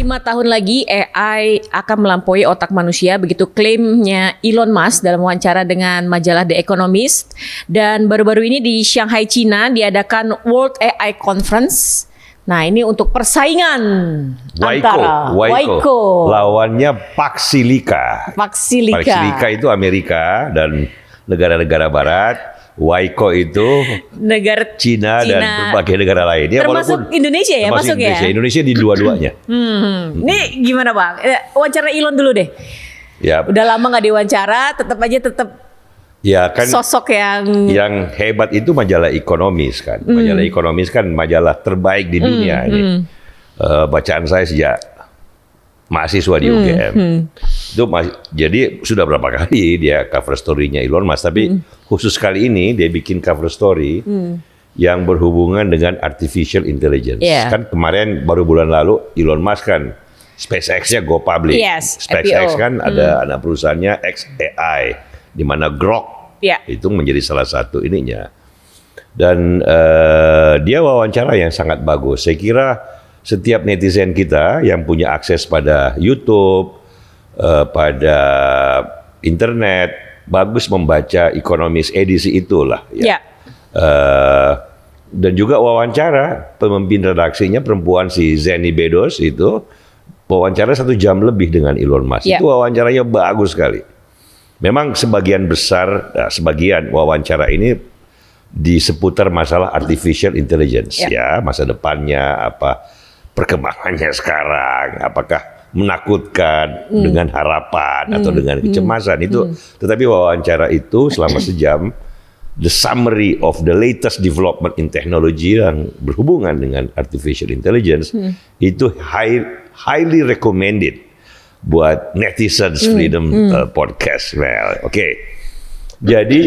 5 tahun lagi AI akan melampaui otak manusia, begitu klaimnya Elon Musk dalam wawancara dengan majalah The Economist. Dan baru-baru ini di Shanghai, China diadakan World AI Conference. Nah, ini untuk persaingan antara Waiko lawannya Paxilica. Paxilica itu Amerika dan negara-negara barat. Waiko itu negara Cina dan berbagai negara lain. Ya, termasuk Indonesia ya, masuk Indonesia. ya. Indonesia di dua-duanya. Ini gimana Bang? Wawancara Elon dulu deh. Ya. Udah lama nggak diwawancara, tetap ya kan, sosok yang hebat itu majalah Ekonomis kan. Majalah Ekonomis kan majalah terbaik di dunia ini. Bacaan saya sejak mahasiswa di UGM. Itu jadi sudah berapa kali dia cover story-nya Elon Musk, tapi khusus kali ini dia bikin cover story yang berhubungan dengan artificial intelligence. Kan kemarin baru bulan lalu Elon Musk kan SpaceX-nya go public. SpaceX kan ada anak perusahaannya xAI, di mana Grok itu menjadi salah satu ininya. Dan dia wawancara yang sangat bagus. Saya kira setiap netizen kita yang punya akses pada YouTube, pada internet, bagus membaca Economist edisi itulah. Dan juga wawancara pemimpin redaksinya perempuan si Zeni Bedos itu wawancara 1 jam lebih dengan Elon Musk. Itu wawancaranya bagus sekali. Memang sebagian besar, sebagian wawancara ini di seputar masalah artificial intelligence, ya masa depannya apa, perkembangannya sekarang, apakah menakutkan dengan harapan atau dengan kecemasan itu. Tetapi wawancara itu selama sejam, the summary of the latest development in technology yang berhubungan dengan artificial intelligence itu highly recommended buat Netizens Freedom Podcast. Jadi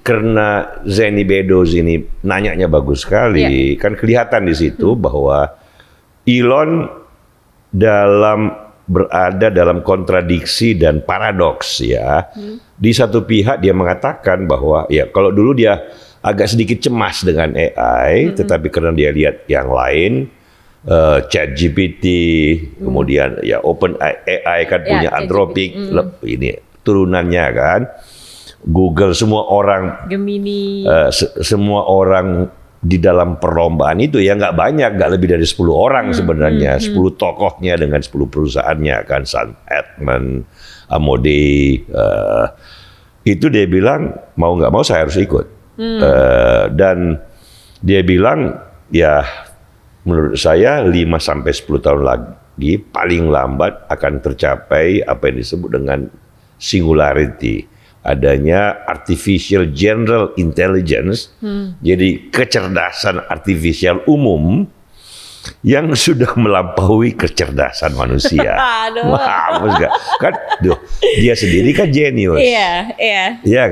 karena Zeni Bedos ini nanyanya bagus sekali, kan kelihatan di situ bahwa Elon berada dalam kontradiksi dan paradoks ya. Di satu pihak dia mengatakan bahwa ya kalau dulu dia agak sedikit cemas dengan AI, tetapi karena dia lihat yang lain, ChatGPT, kemudian ya OpenAI kan punya Anthropic, ini turunannya kan, Google, semua orang, Gemini, semua orang di dalam perlombaan itu ya nggak banyak, nggak lebih dari 10 orang sebenarnya, 10 tokohnya dengan 10 perusahaannya kan, Sam Altman, Amodei, itu dia bilang mau nggak mau saya harus ikut, dan dia bilang ya menurut saya 5-10 tahun lagi paling lambat akan tercapai apa yang disebut dengan singularity. Adanya artificial general intelligence, jadi kecerdasan artifisial umum yang sudah melampaui kecerdasan manusia. Mampus gak? Kan, dia sendiri kan jenius. Iya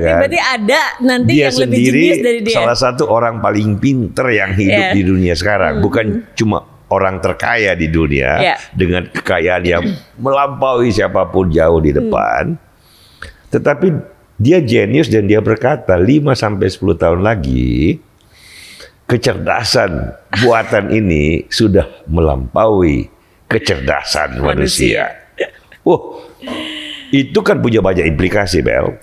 kan? Berarti ada nanti dia yang lebih jenius dari dia. Salah satu orang paling pinter yang hidup di dunia sekarang, bukan cuma orang terkaya di dunia dengan kekayaan yang melampaui siapapun jauh di depan, tetapi dia jenius dan dia berkata 5-10 tahun lagi kecerdasan buatan ini sudah melampaui kecerdasan manusia. Itu kan punya banyak implikasi, Bel.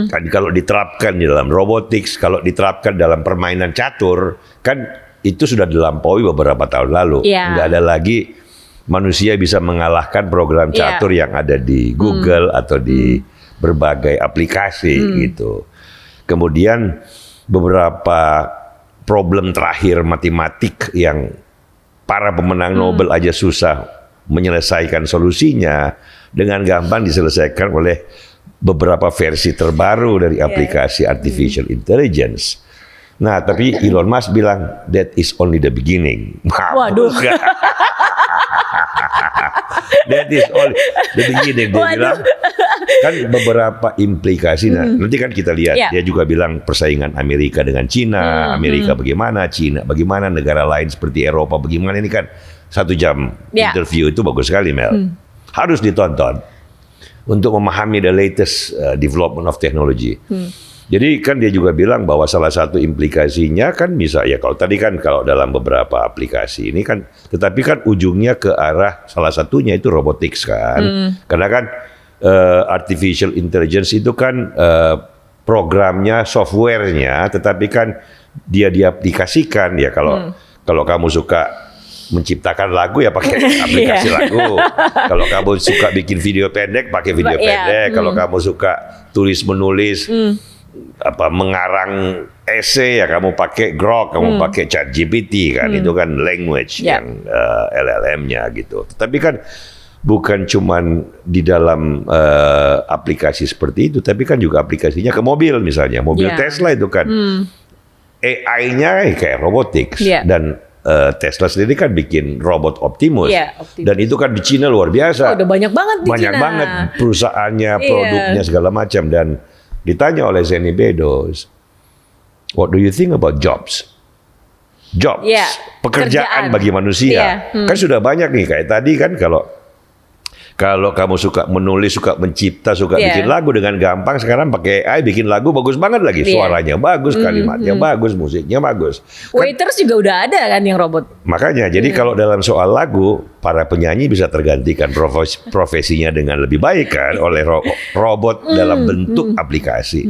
Kan kalau diterapkan di dalam robotics, kalau diterapkan dalam permainan catur, kan itu sudah dilampaui beberapa tahun lalu. Nggak ada lagi manusia bisa mengalahkan program catur yang ada di Google atau di berbagai aplikasi gitu. Kemudian beberapa problem terakhir matematik yang para pemenang Nobel aja susah menyelesaikan solusinya, dengan gampang diselesaikan oleh beberapa versi terbaru dari aplikasi artificial intelligence. Nah, tapi Elon Musk bilang that is only the beginning. Waduh. That is only the beginning. Dia bilang kan beberapa implikasi. Nanti kan kita lihat. Dia juga bilang persaingan Amerika dengan Cina, Amerika bagaimana, Cina bagaimana, negara lain seperti Eropa bagaimana. Ini kan 1 jam interview itu bagus sekali, Mel. Harus ditonton untuk memahami the latest development of technology. Jadi kan dia juga bilang bahwa salah satu implikasinya kan bisa ya kalau tadi kan kalau dalam beberapa aplikasi ini kan, tetapi kan ujungnya ke arah salah satunya itu robotics kan. Karena kan artificial intelligence itu kan programnya, softwarenya, tetapi kan dia diaplikasikan ya kalau kamu suka menciptakan lagu ya pakai aplikasi lagu. Kalau kamu suka bikin video pendek pakai video pendek. Kalau kamu suka tulis menulis mengarang esai ya kamu pakai Grok, kamu pakai ChatGPT kan, itu kan language yang LLM-nya gitu. Tapi kan bukan cuman di dalam aplikasi seperti itu, tapi kan juga aplikasinya ke mobil misalnya. Mobil Tesla itu kan AI-nya kayak robotics dan Tesla sendiri kan bikin robot Optimus. Dan itu kan di Cina luar biasa. Udah banyak banget di Cina. Banyak banget perusahaannya, produknya segala macam. Dan ditanya oleh Zeni Bedos, what do you think about jobs? Jobs, pekerjaan bagi manusia. Kan sudah banyak nih, kayak tadi kan kalau kamu suka menulis, suka mencipta, suka bikin lagu dengan gampang, sekarang pakai AI bikin lagu bagus banget lagi. Suaranya bagus, kalimatnya bagus, musiknya bagus. Waiters juga udah ada kan yang robot. Makanya, jadi kalau dalam soal lagu, para penyanyi bisa tergantikan profesinya dengan lebih baik kan oleh robot dalam bentuk aplikasi.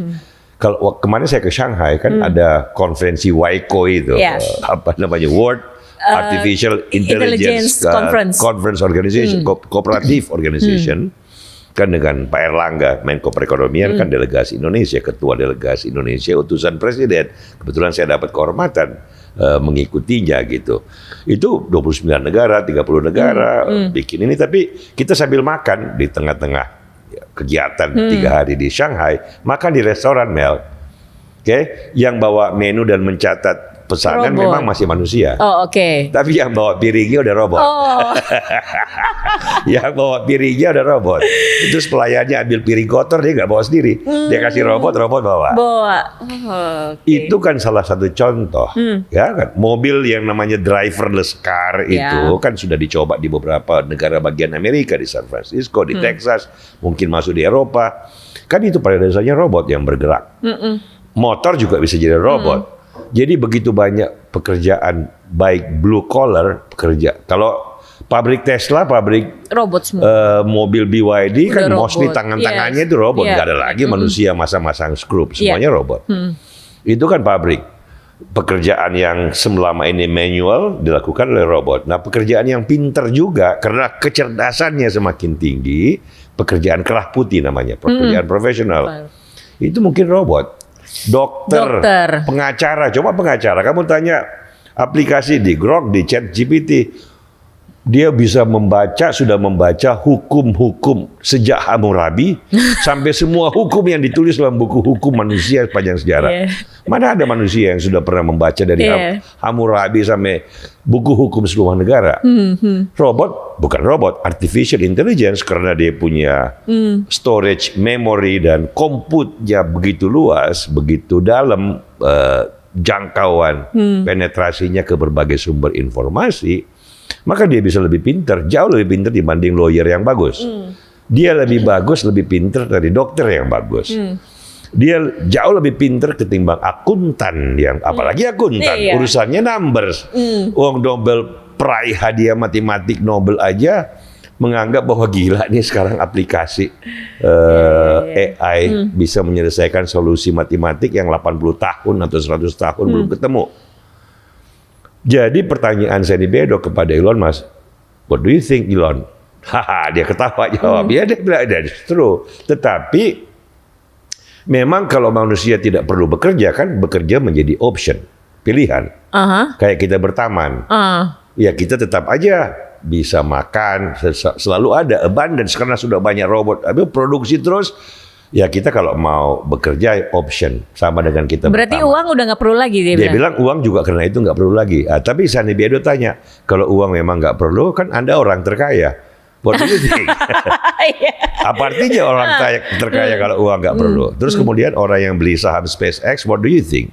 Kalau kemarin saya ke Shanghai kan ada konferensi WICO itu, apa namanya, World Artificial Intelligence Conference Organization, Cooperative Organization, kan dengan Pak Erlangga, Menko Perekonomian, kan delegasi Indonesia, ketua delegasi Indonesia, utusan Presiden. Kebetulan saya dapat kehormatan mengikutinya gitu. Itu 29 negara, 30 negara bikin ini, tapi kita sambil makan di tengah-tengah kegiatan 3 hari di Shanghai, makan di restoran Mel. Yang bawa menu dan mencatat pesanan memang masih manusia. Tapi yang bawa piringnya udah robot. Yang bawa piringnya udah robot. Terus pelayannya ambil piring kotor dia nggak bawa sendiri. Dia kasih robot bawa. Itu kan salah satu contoh. Ya kan, mobil yang namanya driverless car itu kan sudah dicoba di beberapa negara bagian Amerika, di San Francisco, di Texas, mungkin masuk di Eropa. Kan itu pada dasarnya robot yang bergerak. Motor juga bisa jadi robot. Jadi begitu banyak pekerjaan baik blue collar pekerja. Kalau pabrik Tesla, pabrik robot semua. Mobil BYD kan robot. mostly tangan-tangannya itu robot, nggak ada lagi manusia masang-masang skrup, semuanya robot. Itu kan pabrik. Pekerjaan yang selama ini manual dilakukan oleh robot. Nah, pekerjaan yang pinter juga karena kecerdasannya semakin tinggi, pekerjaan kerah putih namanya, pekerjaan profesional. Itu mungkin robot. Dokter, pengacara, coba pengacara, kamu tanya aplikasi di Grok, di ChatGPT, dia bisa sudah membaca hukum-hukum sejak Hammurabi sampai semua hukum yang ditulis dalam buku hukum manusia sepanjang sejarah. Mana ada manusia yang sudah pernah membaca dari Hammurabi sampai buku hukum seluruh negara? Robot, bukan robot, artificial intelligence, karena dia punya storage memory dan komputnya begitu luas, begitu dalam jangkauan penetrasinya ke berbagai sumber informasi. Maka dia bisa lebih pintar, jauh lebih pintar dibanding lawyer yang bagus. Dia lebih bagus, lebih pintar dari dokter yang bagus. Dia jauh lebih pintar ketimbang akuntan yang, apalagi akuntan, urusannya numbers. Uang Nobel peraih hadiah matematik Nobel aja menganggap bahwa gila nih sekarang aplikasi AI bisa menyelesaikan solusi matematik yang 80 tahun atau 100 tahun belum ketemu. Jadi pertanyaan Zeni Bedos kepada Elon Musk, what do you think Elon? Haha, dia ketawa jawab, ya dia bilang, that's true. Tetapi memang kalau manusia tidak perlu bekerja, kan bekerja menjadi option, pilihan. Kayak kita bertaman, ya kita tetap aja bisa makan, selalu ada abundance karena sudah banyak robot, produksi terus. Ya kita kalau mau bekerja option sama dengan kita. Berarti uang udah nggak perlu lagi dia bilang uang juga karena itu nggak perlu lagi. Tapi Zeni Bedos tanya, kalau uang memang nggak perlu, kan Anda orang terkaya, What do you think? Apa artinya orang terkaya kalau uang nggak perlu? Terus kemudian orang yang beli saham SpaceX, what do you think?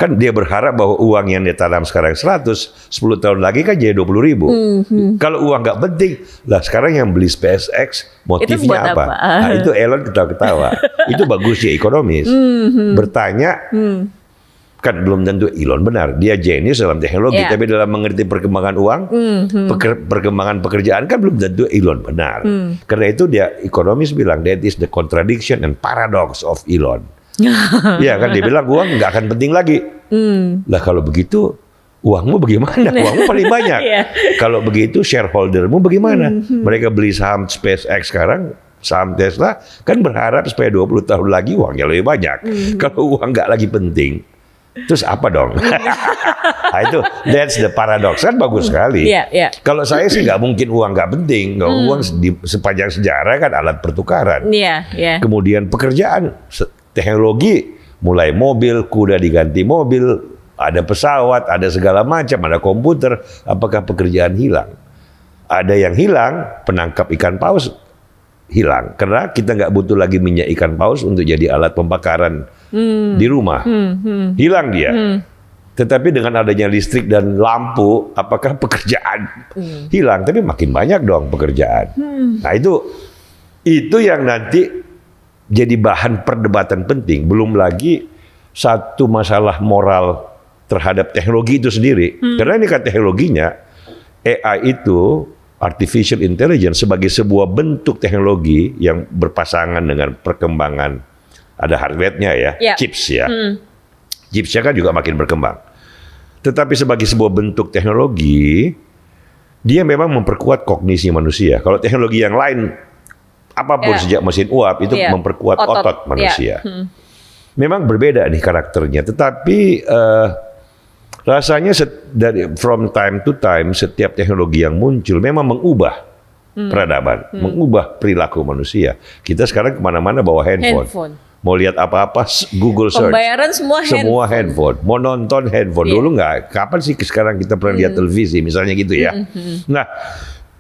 Kan dia berharap bahwa uang yang dia tanam sekarang 100, 10 tahun lagi kan jadi 20.000. Kalau uang nggak penting, lah sekarang yang beli SpaceX motifnya apa? Nah, itu Elon ketawa-ketawa. Itu bagusnya ekonomis. Bertanya, kan belum tentu Elon benar. Dia jenius dalam teknologi, tapi dalam mengerti perkembangan uang, perkembangan pekerjaan kan belum tentu Elon benar. Karena itu dia ekonomis bilang that is the contradiction and paradox of Elon. Ya kan dia bilang uang nggak akan penting lagi. Lah kalau begitu uangmu bagaimana? Uangmu paling banyak. Kalau begitu shareholdermu bagaimana? Mereka beli saham SpaceX sekarang, saham Tesla kan berharap supaya 20 tahun lagi uangnya lebih banyak. Kalau uang nggak lagi penting, terus apa dong? Nah, itu that's the paradox, kan bagus sekali. Kalau saya sih nggak mungkin uang nggak penting. Uang di sepanjang sejarah kan alat pertukaran. Kemudian pekerjaan, teknologi, mulai mobil, kuda diganti mobil, ada pesawat, ada segala macam, ada komputer. Apakah pekerjaan hilang? Ada yang hilang, penangkap ikan paus hilang karena kita nggak butuh lagi minyak ikan paus untuk jadi alat pembakaran di rumah. Hilang dia. Tetapi dengan adanya listrik dan lampu, apakah pekerjaan hilang? Tapi makin banyak dong pekerjaan. Nah itu yang nanti jadi bahan perdebatan penting. Belum lagi satu masalah moral terhadap teknologi itu sendiri. Karena ini kan teknologinya, AI itu artificial intelligence sebagai sebuah bentuk teknologi yang berpasangan dengan perkembangan, ada hardware-nya ya, chips ya. Chipsnya kan juga makin berkembang. Tetapi sebagai sebuah bentuk teknologi, dia memang memperkuat kognisi manusia. Kalau teknologi yang lain, apapun sejak mesin uap, itu memperkuat otot manusia. Memang berbeda nih karakternya, tetapi rasanya dari from time to time setiap teknologi yang muncul memang mengubah peradaban, mengubah perilaku manusia. Kita sekarang kemana-mana bawa handphone. Mau lihat apa-apa Google search. Pembayaran semua handphone. Mau nonton handphone. Dulu nggak. Kapan sih sekarang kita pernah lihat televisi misalnya gitu ya. Nah,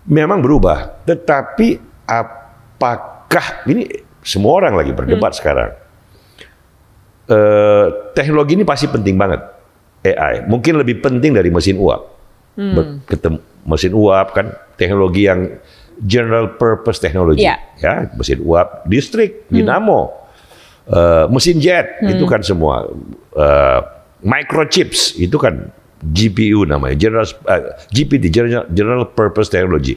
memang berubah. Tetapi apakah ini semua orang lagi berdebat sekarang. Teknologi ini pasti penting banget. AI mungkin lebih penting dari mesin uap. Mesin uap kan teknologi yang general purpose teknologi, ya mesin uap, listrik, dinamo, mesin jet itu kan semua, microchips itu kan GPU namanya, GPT, general purpose technology.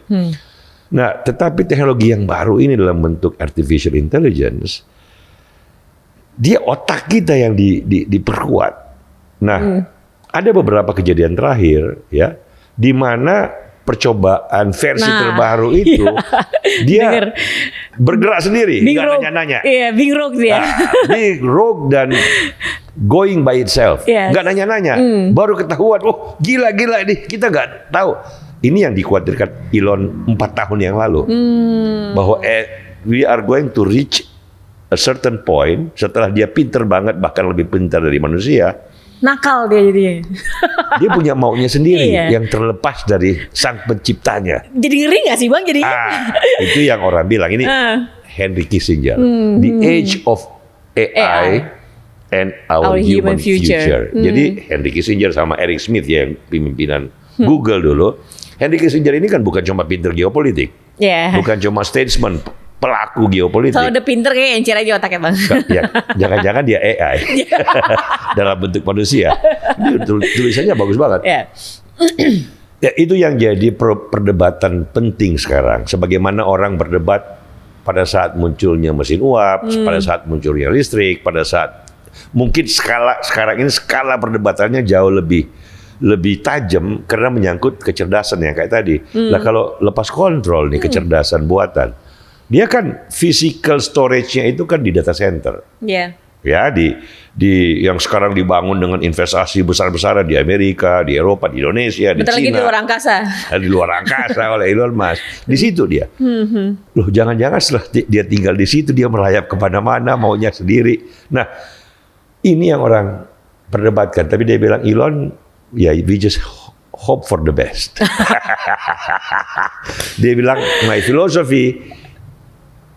Nah, tetapi teknologi yang baru ini dalam bentuk artificial intelligence, dia otak kita yang diperkuat. Nah. Ada beberapa kejadian terakhir ya di mana percobaan versi terbaru itu dia bergerak sendiri, nggak nanya-nanya. Big Rock dia. Big Rock dan going by itself, nggak nanya-nanya. Baru ketahuan, oh gila ini kita nggak tahu. Ini yang dikhawatirkan Elon 4 tahun yang lalu bahwa we are going to reach a certain point setelah dia pinter banget, bahkan lebih pintar dari manusia. Nakal dia jadinya. Dia punya maunya sendiri yang terlepas dari sang penciptanya. Jadi ngeri nggak sih Bang jadinya? Itu yang orang bilang ini Henry Kissinger, the age of AI and our human future. Jadi Henry Kissinger sama Eric Schmidt yang pimpinan Google dulu. Henry Kissinger ini kan bukan cuma pinter geopolitik, bukan cuma statesman, pelaku geopolitik. Kalau udah pinter kayak encer aja otaknya Bang. Ya, jangan-jangan dia AI dalam bentuk manusia. Tulisannya bagus banget. Ya, itu yang jadi perdebatan penting sekarang. Sebagaimana orang berdebat pada saat munculnya mesin uap, pada saat munculnya listrik, pada saat mungkin sekarang ini skala perdebatannya jauh lebih tajam karena menyangkut kecerdasan yang kayak tadi. Lah kalau lepas kontrol nih kecerdasan buatan, dia kan physical storage-nya itu kan di data center. Ya, di yang sekarang dibangun dengan investasi besar-besaran di Amerika, di Eropa, di Indonesia, di China. Lagi di luar angkasa. Di luar angkasa oleh Elon Musk. Di situ dia. Loh, jangan-jangan setelah dia tinggal di situ dia merayap kemana-mana, maunya sendiri. Nah, ini yang orang perdebatkan. Tapi dia bilang Elon, ya we just hope for the best. Dia bilang, my philosophy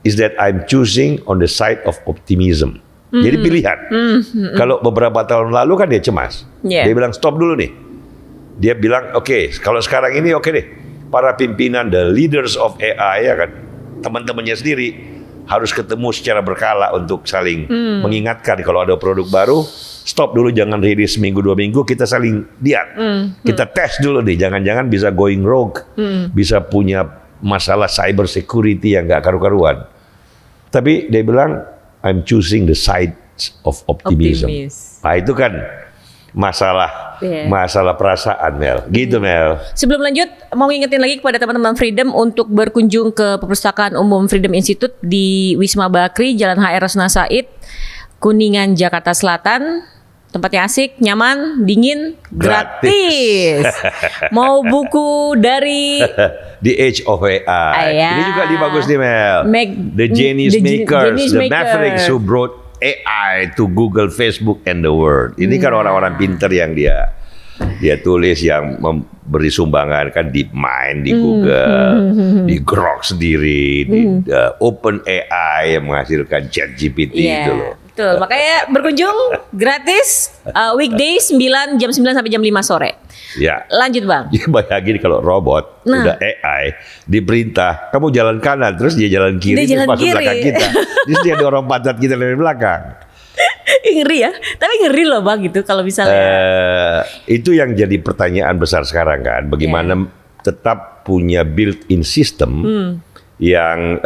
is that I'm choosing on the side of optimism. Jadi pilihan. Kalau beberapa tahun lalu kan dia cemas. Yeah. Dia bilang stop dulu nih. Dia bilang oke, kalau sekarang ini oke deh. Para pimpinan, the leaders of AI ya kan, teman-temannya sendiri harus ketemu secara berkala untuk saling mengingatkan kalau ada produk baru. Stop dulu, jangan rilis seminggu 2 minggu, kita saling lihat. Kita tes dulu nih, jangan-jangan bisa going rogue. Bisa punya masalah cyber security yang gak karu-karuan. Tapi dia bilang, I'm choosing the side of optimism. Nah itu kan masalah perasaan, Mel. Gitu, Mel. Sebelum lanjut, mau ngingetin lagi kepada teman-teman Freedom untuk berkunjung ke Perpustakaan Umum Freedom Institute di Wisma Bakri, Jalan HR Rasuna Said, Kuningan, Jakarta Selatan. Tempatnya asik, nyaman, dingin, gratis. Mau buku dari The Age of AI. Ini juga bagus nih, Mel. The Genius Makers, the Mavericks who brought AI to Google, Facebook, and the world. Ini kan orang-orang pinter yang dia tulis, yang memberi sumbangan kan DeepMind di Google, di Grok sendiri, di Open AI yang menghasilkan ChatGPT itu loh. Betul, makanya berkunjung gratis weekdays jam 9 sampai jam 5 sore. Ya. Lanjut, Bang. Ya, bayangin kalau robot udah AI diperintah kamu jalan kanan, terus dia jalan kiri, dia masuk belakang kita. Terus dia dorong pantat kita dari belakang. Ngeri ya, tapi ngeri loh, Bang, gitu kalau misalnya. Itu yang jadi pertanyaan besar sekarang kan, bagaimana tetap punya built-in system yang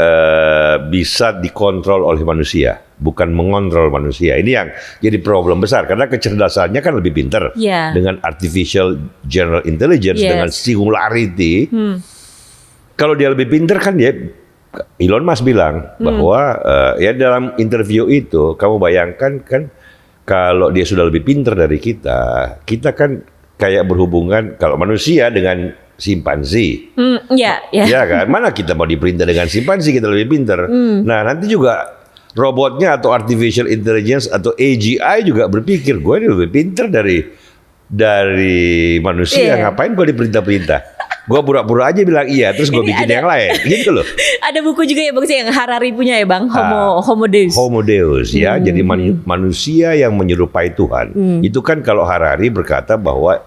bisa dikontrol oleh manusia, bukan mengontrol manusia. Ini yang jadi problem besar, karena kecerdasannya kan lebih pintar dengan artificial general intelligence, dengan singularity. Kalau dia lebih pintar kan dia, Elon Musk bilang bahwa ya dalam interview itu, kamu bayangkan kan kalau dia sudah lebih pintar dari kita kan kayak berhubungan kalau manusia dengan simpansi. Ya kan, mana kita mau diperintah dengan simpansi, kita lebih pintar. Nah nanti juga robotnya atau artificial intelligence atau AGI juga berpikir, gue ini lebih pintar dari manusia, ngapain gue diperintah-perintah? Gue pura-pura aja bilang iya, terus gue bikin yang lain, gitu loh. Ada buku juga ya, Bang, yang Harari punya ya, Bang, Homo Deus. Homo Deus ya, jadi manusia yang menyerupai Tuhan. Itu kan kalau Harari berkata bahwa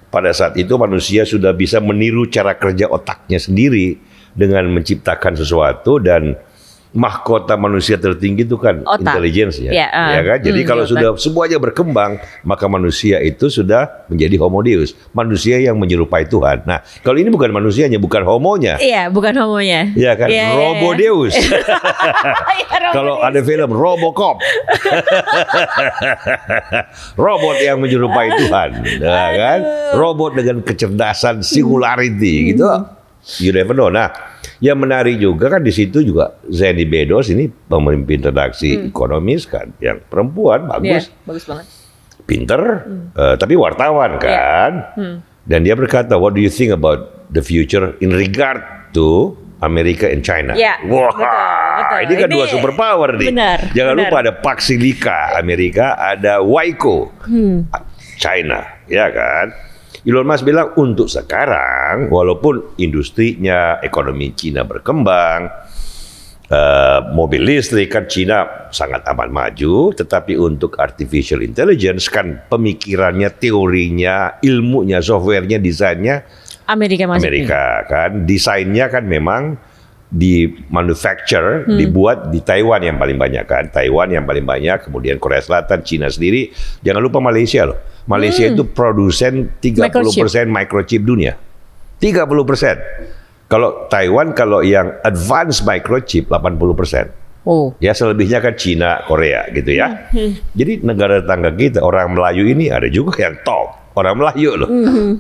pada saat itu manusia sudah bisa meniru cara kerja otaknya sendiri dengan menciptakan sesuatu, dan mahkota manusia tertinggi itu kan intelligence ya kan. Jadi kalau sudah semuanya berkembang, maka manusia itu sudah menjadi Homo Deus, manusia yang menyerupai Tuhan. Nah, kalau ini bukan manusianya, bukan homonya. Iya, bukan homonya. Iya kan, Robo Deus. Kalau ada film Robocop, robot yang menyerupai Tuhan, ya kan? Robot dengan kecerdasan singularity gitu. You never know. Nah, yang menarik juga kan di situ juga Zeni Bedos ini pemimpin redaksi Economist kan, yang perempuan, bagus, bagus banget, pinter, tapi wartawan kan. Dan dia berkata, what do you think about the future in regard to Amerika and China? Wah, betul. Ini kan dua superpower nih. Jangan lupa ada Pak Silika Amerika, ada Waiko China, ya kan? Elon Musk bilang untuk sekarang, walaupun industrinya, ekonomi Cina berkembang, mobil listrik kan Cina sangat amat maju, tetapi untuk artificial intelligence kan pemikirannya, teorinya, ilmunya, softwarenya, desainnya Amerika kan, desainnya kan memang di manufacture, dibuat di Taiwan yang paling banyak kan, Taiwan yang paling banyak, kemudian Korea Selatan, Cina sendiri, jangan lupa Malaysia loh. Malaysia itu produsen 30% microchip dunia. 30%. Kalau Taiwan, kalau yang advanced microchip 80%. Ya selebihnya kan Cina, Korea gitu ya. Jadi negara tetangga kita, orang Melayu ini ada juga yang top. Orang Melayu loh.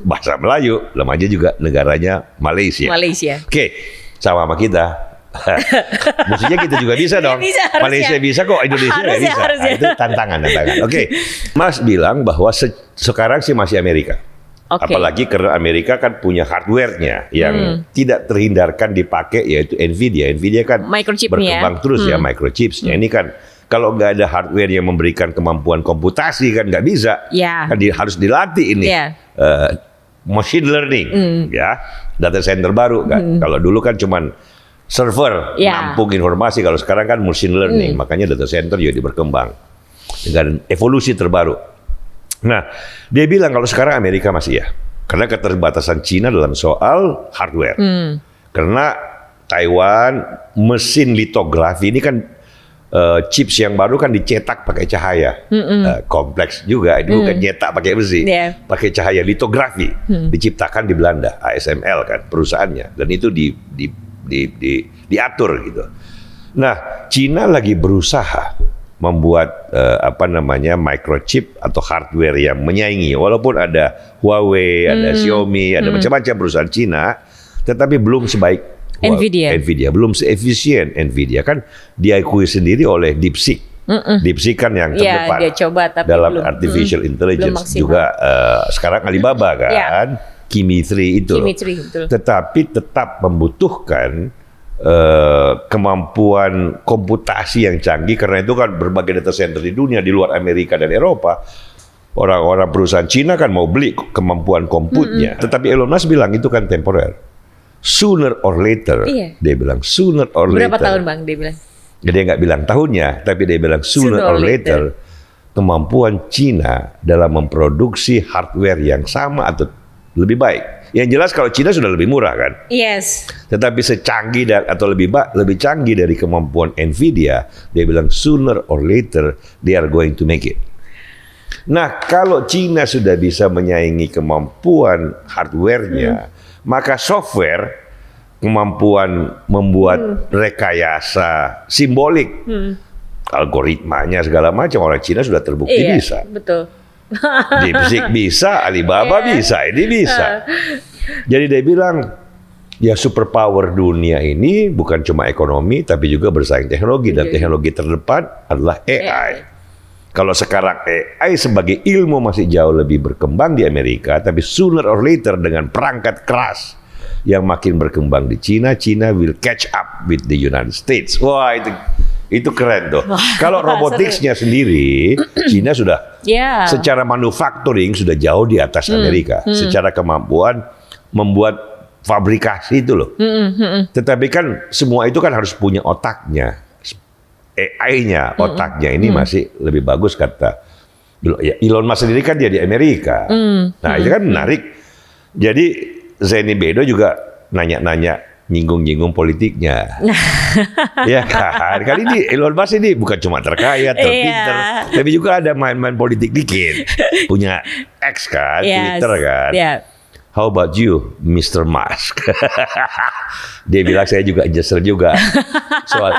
Bahasa Melayu, namanya juga negaranya Malaysia. Oke, sama kita. Mestinya kita juga bisa dong. Malaysia bisa kok, Indonesia nggak bisa. Nah, itu tantangan. Oke. Mas bilang bahwa sekarang sih masih Amerika. Apalagi karena Amerika kan punya hardware-nya yang tidak terhindarkan dipakai, yaitu Nvidia. Nvidia kan berkembang terus ya microchips-nya. Ini kan kalau nggak ada hardware yang memberikan kemampuan komputasi kan nggak bisa. Kan harus dilatih ini. machine learning, ya, data center baru kan. Kalau dulu kan cuman server nampung informasi, kalau sekarang kan machine learning, makanya data center juga berkembang dengan evolusi terbaru. Nah, dia bilang kalau sekarang Amerika masih ya, karena keterbatasan Cina dalam soal hardware. Karena Taiwan mesin litografi ini kan chips yang baru kan dicetak pakai cahaya, kompleks juga. Ini bukan nyetak pakai besi, pakai cahaya litografi. Diciptakan di Belanda, ASML kan perusahaannya, dan itu diatur gitu. Nah, Cina lagi berusaha membuat microchip atau hardware yang menyaingi, walaupun ada Huawei, ada Xiaomi, ada macam-macam perusahaan Cina, tetapi belum sebaik Nvidia, belum seefisien Nvidia, kan diakui sendiri oleh DeepSeek. DeepSeek kan yang terdepan dia coba, tapi dalam belum, artificial intelligence, juga sekarang Alibaba kan, Kimi 3 itu. Tetapi tetap membutuhkan kemampuan komputasi yang canggih, karena itu kan berbagai data center di dunia di luar Amerika dan Eropa. Orang-orang perusahaan Cina kan mau beli kemampuan komputnya, tetapi Elon Musk bilang itu kan temporer. Sooner or later, dia bilang sooner or later. Berapa tahun Bang dia bilang? Dia nggak bilang tahunnya, tapi dia bilang sooner or later, kemampuan Cina dalam memproduksi hardware yang sama atau lebih baik. Yang jelas kalau Cina sudah lebih murah kan. Yes. Tetapi secanggih atau lebih canggih dari kemampuan Nvidia, dia bilang sooner or later they are going to make it. Nah, kalau Cina sudah bisa menyaingi kemampuan hardware-nya, maka software, kemampuan membuat rekayasa simbolik, algoritmanya segala macam, orang Cina sudah terbukti bisa. Betul. DeepSeek bisa, Alibaba bisa, ini bisa. Jadi dia bilang, ya superpower dunia ini bukan cuma ekonomi, tapi juga bersaing teknologi, dan teknologi terdepan adalah AI. Kalau sekarang AI sebagai ilmu masih jauh lebih berkembang di Amerika, tapi sooner or later dengan perangkat keras yang makin berkembang di Cina, China will catch up with the United States. Wah, itu keren tuh. Kalau roboticsnya sendiri, Cina sudah secara manufacturing sudah jauh di atas Amerika, secara kemampuan membuat fabrikasi itu loh. Tetapi kan semua itu kan harus punya otaknya. AI-nya, otaknya ini masih lebih bagus, kata Elon Musk sendiri kan dia di Amerika. Nah, itu kan menarik. Jadi Zeni Bedo juga nanya-nanya, nyinggung-nyinggung politiknya. Ya kan? Kali ini Elon Musk ini bukan cuma terkaya, terpinter, tapi juga ada main-main politik dikit. Punya X kan, Twitter kan. How about you, Mr. Musk? Dia bilang saya juga nyesel juga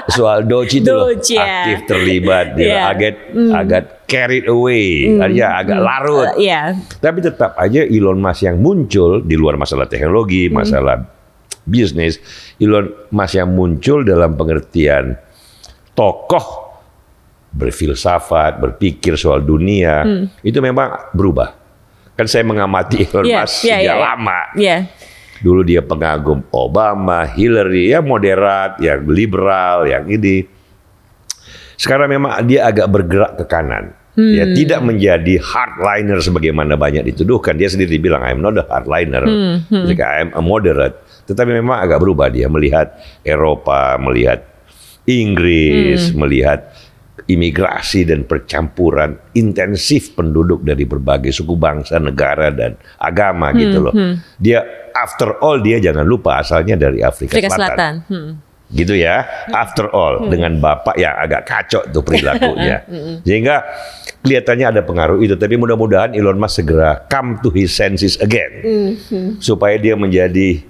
soal Doge itu loh, aktif terlibat, dia agak carried away, agak larut. Tapi tetap aja Elon Musk yang muncul di luar masalah teknologi, masalah bisnis, Elon Musk yang muncul dalam pengertian tokoh berfilsafat, berpikir soal dunia, itu memang berubah. Kan saya mengamati Elon Musk sejak lama. Dulu dia pengagum Obama, Hillary, ya moderat, yang liberal, yang ini. Sekarang memang dia agak bergerak ke kanan. Ya, tidak menjadi hardliner sebagaimana banyak dituduhkan. Dia sendiri bilang, I'm not a hardliner, I'm a moderate. Tetapi memang agak berubah, dia melihat Eropa, melihat Inggris, melihat imigrasi dan percampuran intensif penduduk dari berbagai suku bangsa, negara, dan agama gitu loh. Dia, after all, dia jangan lupa asalnya dari Afrika Selatan. Gitu ya, after all, dengan bapak yang agak kacau tuh perilakunya. Sehingga kelihatannya ada pengaruh itu, tapi mudah-mudahan Elon Musk segera come to his senses again. Supaya dia menjadi,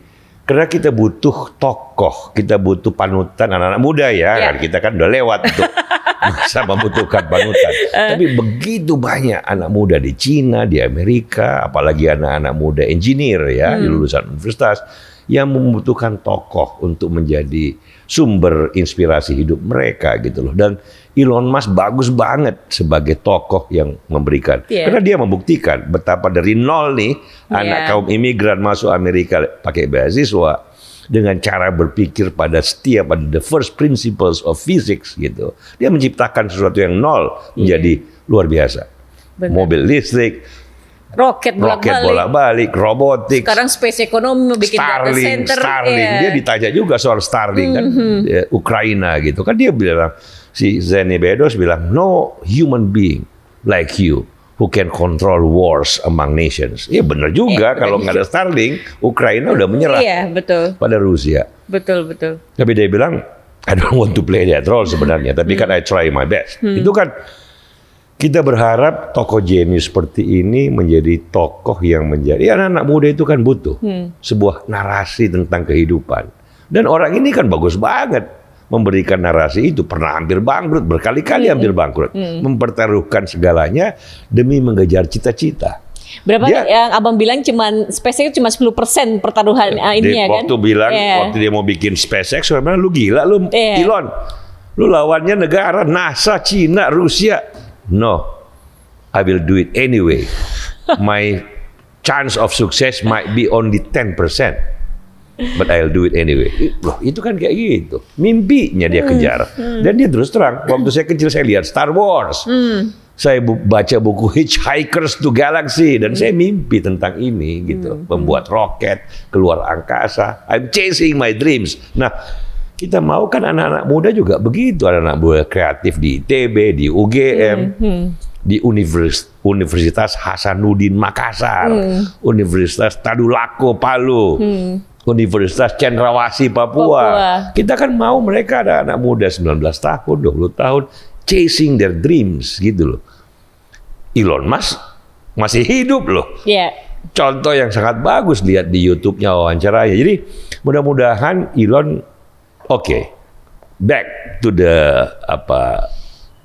karena kita butuh tokoh, kita butuh panutan anak-anak muda ya. Kita kan udah lewat untuk masa membutuhkan panutan. Tapi begitu banyak anak muda di Cina, di Amerika, apalagi anak-anak muda engineer ya, di lulusan universitas, yang membutuhkan tokoh untuk menjadi sumber inspirasi hidup mereka gitu loh. Dan Elon Musk bagus banget sebagai tokoh yang memberikan. Karena dia membuktikan betapa dari nol nih, anak kaum imigran masuk Amerika pakai beasiswa, dengan cara berpikir pada setia pada the first principles of physics gitu. Dia menciptakan sesuatu yang nol menjadi luar biasa. Mobil listrik, Roket bolak-balik, robotik. Sekarang space economy mau bikin data center. Starlink. Dia ditanya juga soal Starlink kan, Ukraina gitu. Kan dia bilang, si Zeni Bezos bilang, no human being like you who can control wars among nations. Iya benar juga, kalau nggak ada Starlink, Ukraina udah menyerah pada Rusia. Betul. Tapi dia bilang, I don't want to play that role sebenarnya, tapi kan I try my best. Itu kan kita berharap tokoh jenius seperti ini menjadi tokoh yang menjadi anak-anak muda itu kan butuh sebuah narasi tentang kehidupan. Dan orang ini kan bagus banget memberikan narasi itu, pernah hampir bangkrut, berkali-kali hampir bangkrut, mempertaruhkan segalanya demi mengejar cita-cita. Berapa yang abang bilang SpaceX cuma 10% pertaruhan ini ya kan? Waktu bilang waktu dia mau bikin SpaceX, saya bilang lu gila lu Elon, lu lawannya negara NASA, Cina, Rusia. No, I will do it anyway. My chance of success might be only 10%. But I'll do it anyway. Loh, itu kan kayak gitu. Mimpinya dia kejar. Dan dia terus terang. Waktu saya kecil saya lihat Star Wars. Saya baca buku Hitchhikers to Galaxy. Dan saya mimpi tentang ini gitu. Membuat roket, keluar angkasa. I'm chasing my dreams. Nah, kita mau kan anak-anak muda juga begitu. Anak-anak muda kreatif di ITB, di UGM. Di Universitas Hasanuddin Makassar. Universitas Tadulako Palu. Universitas Cendrawasih Papua. Kita kan mau mereka ada anak muda 19 tahun, 20 tahun chasing their dreams gitu loh. Elon Musk masih hidup loh. Contoh yang sangat bagus lihat di YouTube-nya wawancaranya. Jadi mudah-mudahan Elon back to the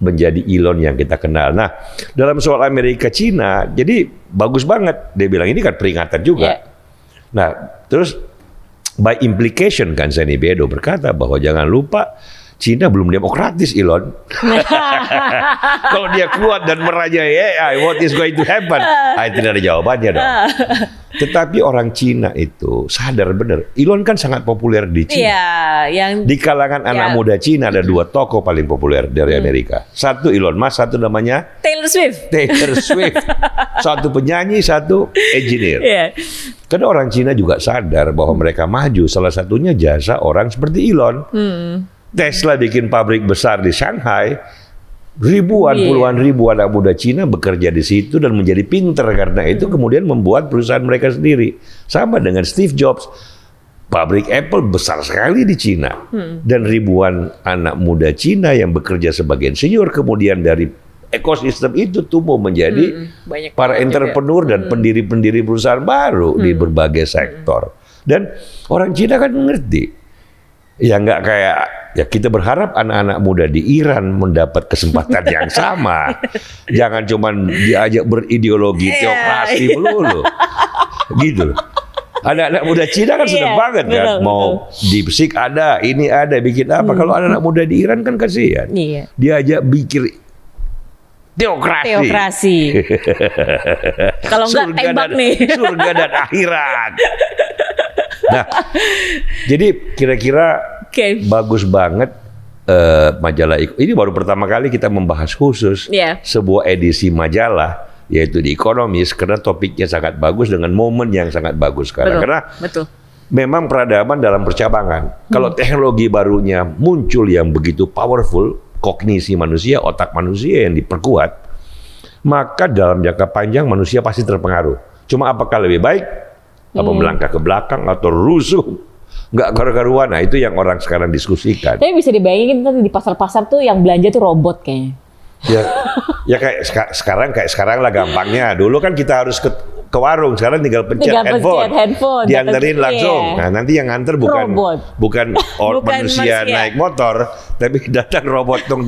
menjadi Elon yang kita kenal. Nah, dalam soal Amerika Cina, jadi bagus banget. Dia bilang ini kan peringatan juga. Nah, terus by implication kan Zeni Bezos berkata bahwa jangan lupa Cina belum demokratis, Elon. Kalau dia kuat dan merajai AI, what is going to happen? Tidak ada jawabannya dong. Tetapi orang Cina itu sadar benar. Elon kan sangat populer di Cina. Di kalangan anak muda Cina ada dua tokoh paling populer dari Amerika. Satu Elon Musk, satu namanya Taylor Swift. Satu penyanyi, satu engineer. Karena orang Cina juga sadar bahwa mereka maju. Salah satunya jasa orang seperti Elon. Tesla bikin pabrik besar di Shanghai, puluhan ribu anak muda Cina bekerja di situ dan menjadi pinter karena itu kemudian membuat perusahaan mereka sendiri. Sama dengan Steve Jobs, pabrik Apple besar sekali di Cina dan ribuan anak muda Cina yang bekerja sebagai insinyur kemudian dari ekosistem itu tumbuh menjadi para entrepreneur dan pendiri-pendiri perusahaan baru di berbagai sektor. Dan orang Cina kan mengerti. Ya nggak kayak, ya kita berharap anak-anak muda di Iran mendapat kesempatan yang sama. Jangan cuman diajak berideologi teokrasi melulu. Gitu loh. Anak-anak muda Cina kan senang banget kan. Mau DeepSeek ada, ini ada, bikin apa. Kalau anak-anak muda di Iran kan kasihan. Diajak bikin teokrasi. Kalau nggak tembak nih. Surga dan akhirat. Nah, jadi kira-kira bagus banget majalah ini baru pertama kali kita membahas khusus sebuah edisi majalah yaitu di Economist karena topiknya sangat bagus dengan momen yang sangat bagus sekarang. Karena memang peradaban dalam percabangan. Kalau teknologi barunya muncul yang begitu powerful, kognisi manusia, otak manusia yang diperkuat, maka dalam jangka panjang manusia pasti terpengaruh. Cuma apakah lebih baik apa melangkah ke belakang atau rusuh nggak karu-karuan? Nah itu yang orang sekarang diskusikan. Tapi bisa dibayangin di pasar-pasar tuh yang belanja tuh robot kayaknya. Ya kayak sekarang lah gampangnya. Dulu kan kita harus ke warung, sekarang tinggal pencet handphone dianterin langsung. Nah nanti yang nganter bukan manusia naik motor, tapi datang robot tong.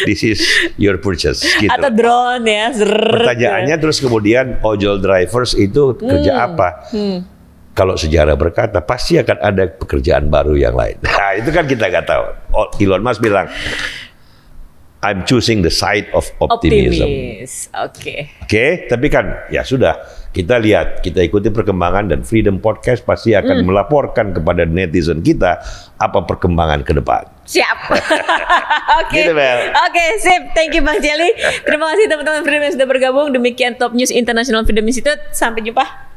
This is your purchase. Gitu. Atau drone ya. Pertanyaannya terus kemudian ojol drivers itu kerja apa? Kalau sejarah berkata pasti akan ada pekerjaan baru yang lain. Nah itu kan kita nggak tahu. Elon Musk bilang I'm choosing the side of optimism. Oke. Oke, tapi kan ya sudah, kita lihat, kita ikuti perkembangan dan Freedom Podcast pasti akan melaporkan kepada netizen kita apa perkembangan ke depan. Siap. Oke. Gitu, Bel. Oke, sip. Thank you Bang Jelly. Terima kasih teman-teman Freedom yang sudah bergabung. Demikian Top News International Freedom Institute. Sampai jumpa.